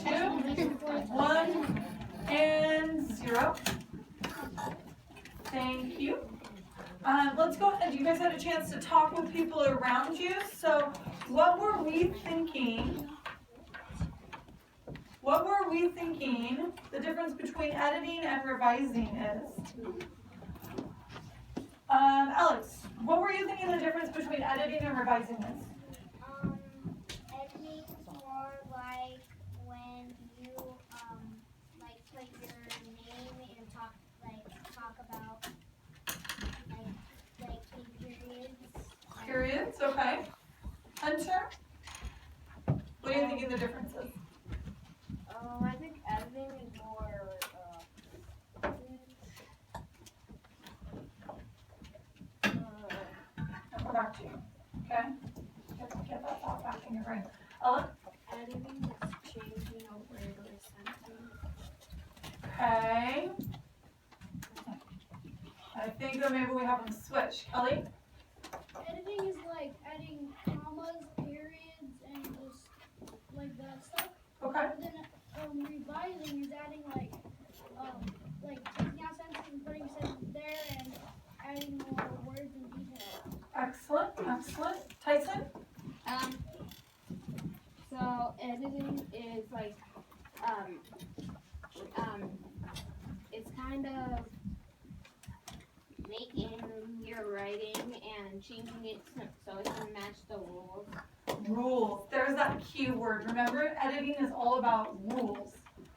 2, 1, and 0. Thank you. Let's go ahead. You guys had a chance to talk with people around you. So what were we thinking? What were we thinking the difference between editing and revising is? Alex, what were you thinking the difference between editing and revising is? Editing is more like when you like put your name and talk about like periods. Periods, okay. Hunter, what are you thinking the difference is? I think editing is more. I'll go back to you. Okay? Get that thought back in your brain. Ella? Editing is changing a word or a sentence. Okay. I think that maybe we have them switch. Kelly? Editing is like adding commas, periods, and just like that stuff. Okay. And then revising is adding like taking out sentences and putting sentences there and adding more words and details. Excellent, excellent. Tyson? So editing is like, it's kind of making your writing and changing it so it can match the rules. Rules. There's that key word. Remember, editing is all about rules.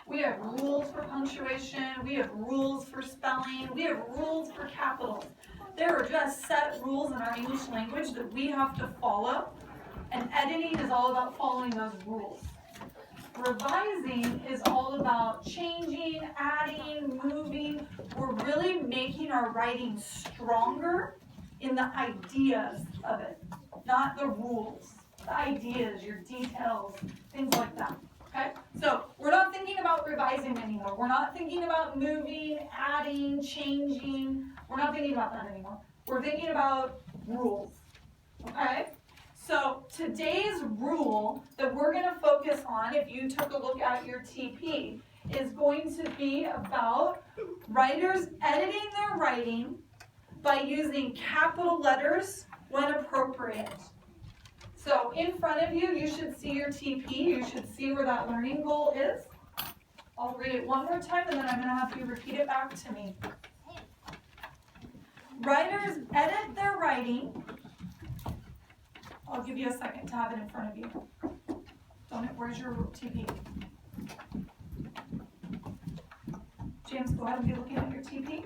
We have rules for punctuation. We have rules for spelling. We have rules for capitals. There are just set rules in our English language that we have to follow, and editing is all about following those rules. Revising is all about changing, adding, moving. We're really making our writing stronger in the ideas of it, not the rules. The ideas, your details, things like that. Okay? So we're not thinking about revising anymore. We're not thinking about moving, adding, changing. We're not thinking about that anymore. We're thinking about rules. Okay? So today's rule that we're going to focus on, if you took a look at your TP, is going to be about writers editing their writing by using capital letters when appropriate. So in front of you, you should see your TP. You should see where that learning goal is. I'll read it one more time, and then I'm going to have you repeat it back to me. Writers edit their writing. I'll give you a second to have it in front of you. Where's your TP? James, go ahead and be looking at your TP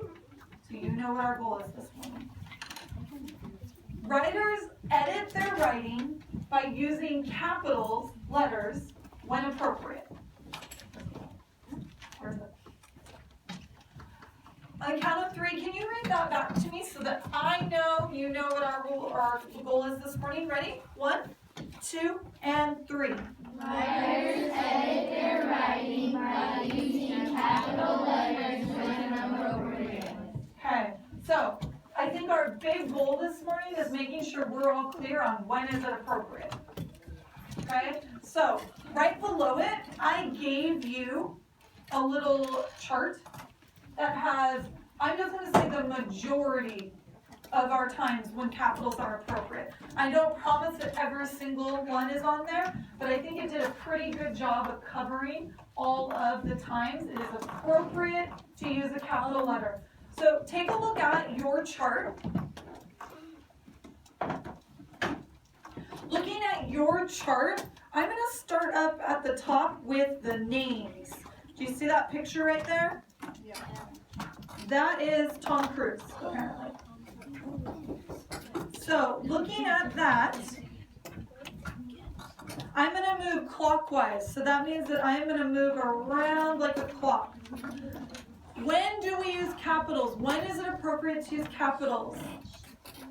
so you know what our goal is this morning. Writers edit their writing by using capitals letters when appropriate. Where's it? On the count of 3, can you read that back to me so that I know you know what our goal is this morning? Ready? 1, 2, and 3. Writers edit their writing by using capital letters when appropriate. Okay, so I think our big goal this morning is making sure we're all clear on when is it appropriate. Okay, so right below it, I gave you a little chart that has, I'm just going to say the majority of our times when capitals are appropriate. I don't promise that every single one is on there, but I think it did a pretty good job of covering all of the times it is appropriate to use a capital letter. So take a look at your chart. Looking at your chart, I'm going to start up at the top with the names. Do you see that picture right there? Yeah. That is Tom Cruise, apparently. So looking at that, I'm going to move clockwise. So that means that I'm going to move around like a clock. When do we use capitals? When is it appropriate to use capitals?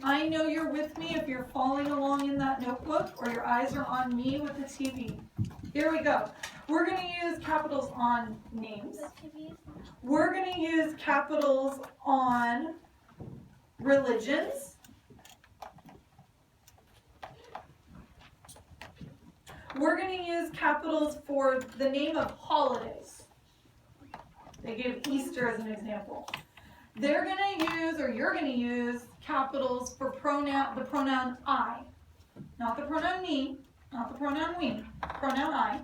I know you're with me if you're following along in that notebook or your eyes are on me with the TV. Here we go. We're going to use capitals on names. We're going to use capitals on religions. We're going to use capitals for the name of holidays. They gave Easter as an example. They're going to use, or you're going to use, capitals for the pronoun I. Not the pronoun me, not the pronoun we, pronoun I.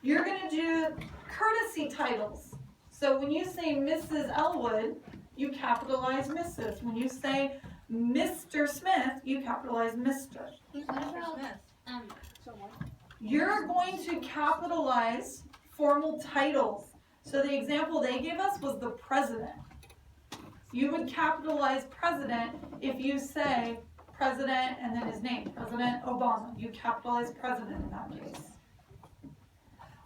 You're going to do courtesy titles. So when you say Mrs. Elwood, you capitalize Mrs. When you say Mr. Smith, you capitalize Mr. Who's Mr. Smith? You're going to capitalize formal titles. So the example they gave us was the president. You would capitalize president if you say president and then his name, President Obama. You capitalize president in that case.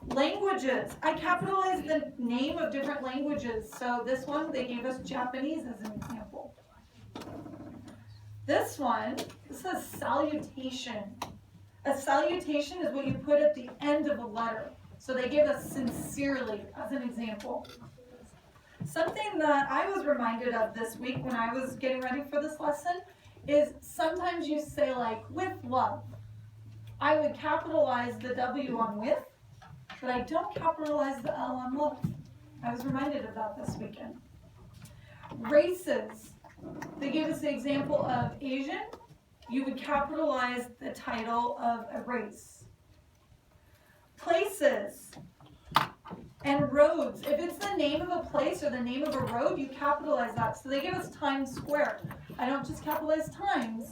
Languages. I capitalized the name of different languages. So this one, they gave us Japanese as an example. This one, this says salutation. A salutation is what you put at the end of a letter. So they gave us sincerely as an example. Something that I was reminded of this week when I was getting ready for this lesson is sometimes you say like, with love. I would capitalize the W on with, but I don't capitalize the L on love. I was reminded of that this weekend. Races. They gave us the example of Asian. You would capitalize the title of a race. Places and roads. If it's the name of a place or the name of a road, you capitalize that. So they give us Times Square. I don't just capitalize times,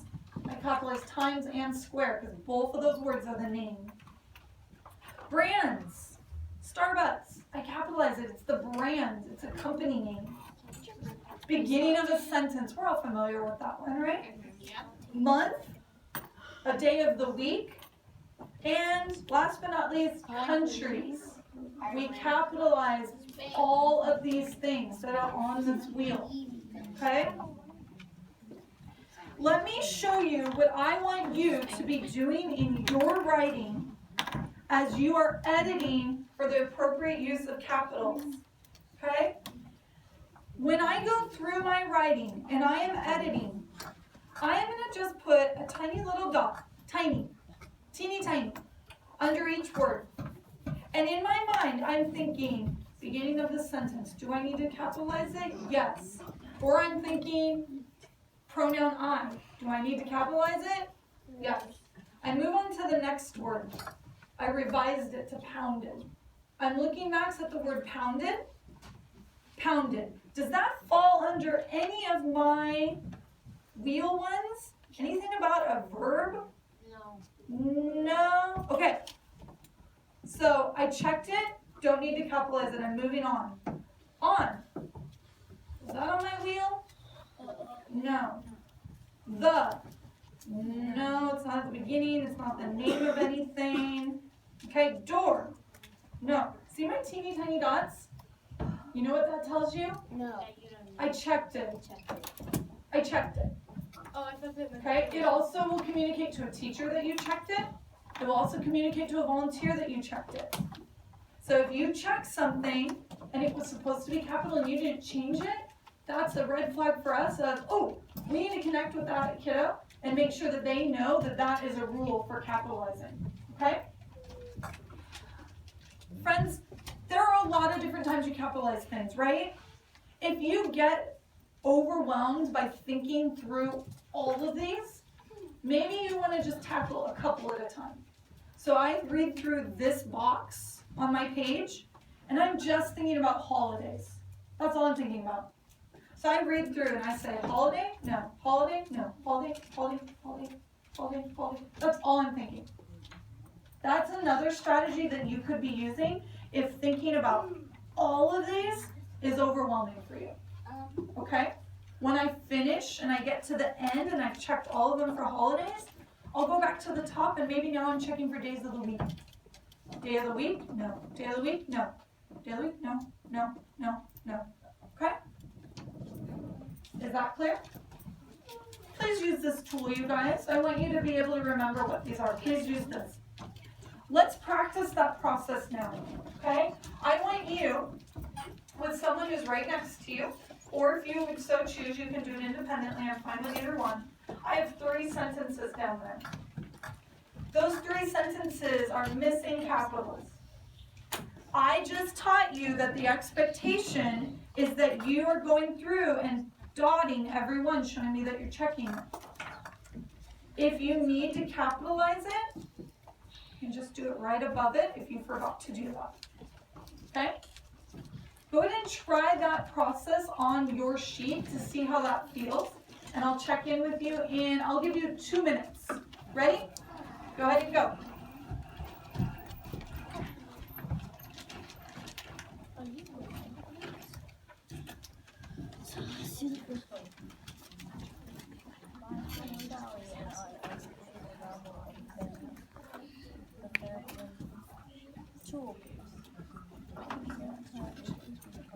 I capitalize times and square because both of those words are the name. Brands. Starbucks. I capitalize it. It's the brand. It's a company name. Beginning of a sentence. We're all familiar with that one, right? Yeah. Month. A day of the week. And last but not least, countries. We capitalize all of these things that are on this wheel. Okay? Let me show you what I want you to be doing in your writing as you are editing for the appropriate use of capitals. Okay? When I go through my writing and I am editing, I am going to just put a tiny little dot, tiny, teeny tiny, under each word. And in my mind, I'm thinking, beginning of the sentence, do I need to capitalize it? Yes. Or I'm thinking, pronoun I. Do I need to capitalize it? Yes. I move on to the next word. I revised it to pounded. I'm looking back at the word pounded. Pounded. Does that fall under any of my wheel ones? Anything about a verb? No. No? Okay. So I checked it. Don't need to capitalize it. I'm moving on. On. Is that on my wheel? No. The. No, it's not at the beginning. It's not the name of anything. Okay, door. No. See my teeny tiny dots? You know what that tells you? No. I checked it. I checked it. Oh, I thought that meant. Okay, it also will communicate to a teacher that you checked it. It will also communicate to a volunteer that you checked it. So if you check something and it was supposed to be capital and you didn't change it, that's a red flag for us of, oh, we need to connect with that kiddo and make sure that they know that that is a rule for capitalizing. Okay? Friends, there are a lot of different times you capitalize things, right? If you get overwhelmed by thinking through all of these, maybe you want to just tackle a couple at a time. So I read through this box on my page, and I'm just thinking about holidays. That's all I'm thinking about. So I read through and I say, holiday? No. Holiday? No. Holiday? Holiday? Holiday? Holiday? Holiday? That's all I'm thinking. That's another strategy that you could be using if thinking about all of these is overwhelming for you. Okay? When I finish and I get to the end and I've checked all of them for holidays, I'll go back to the top and maybe now I'm checking for days of the week. Day of the week? No. Day of the week? No. Day of the week? No. No. No. No. Okay? Is that clear? Please use this tool, you guys. I want you to be able to remember what these are. Please use this. Let's practice that process now. Okay? I want you, with someone who's right next to you, or if you would so choose, you can do it independently. I'm fine with either one. I have 3 sentences down there. Those 3 sentences are missing capitals. I just taught you that the expectation is that you are going through and dotting every one, showing me that you're checking it. If you need to capitalize it, you can just do it right above it if you forgot to do that. Okay? Go ahead and try that process on your sheet to see how that feels. And I'll check in with you I'll give you 2 minutes. Ready? Go ahead and go. So let's do the first